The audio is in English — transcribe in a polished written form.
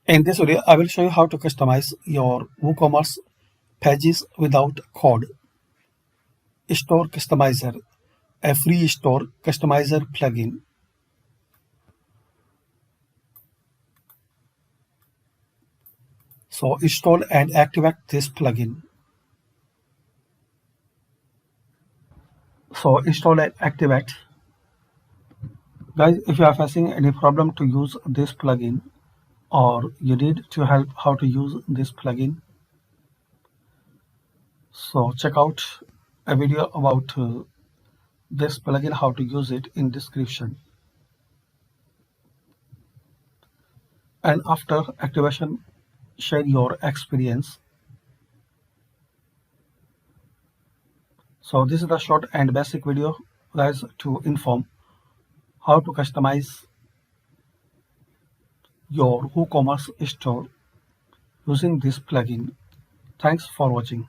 In this video, I will show you how to customize your WooCommerce pages without code. Store Customizer, a free store customizer plugin. So install and activate this plugin. So install and activate. Guys, if you are facing any problem to use this plugin or you need to help how to use this plugin, so check out a video about this plugin, how to use it in description. And after activation, share your experience. So this is the short and basic video, guys, to inform how to customize your WooCommerce store using this plugin. Thanks for watching.